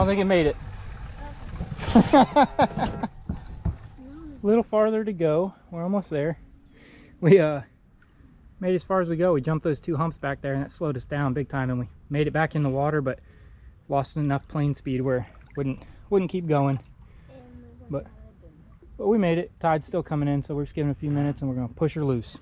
don't think it made it. A little farther to go. We're almost there. We made as far as we go. We jumped those 2 humps back there, and that slowed us down big time, and we made it back in the water, but lost enough plane speed where it wouldn't keep going. But we made it. Tide's still coming in, so we're just giving it a few minutes, and we're going to push her loose.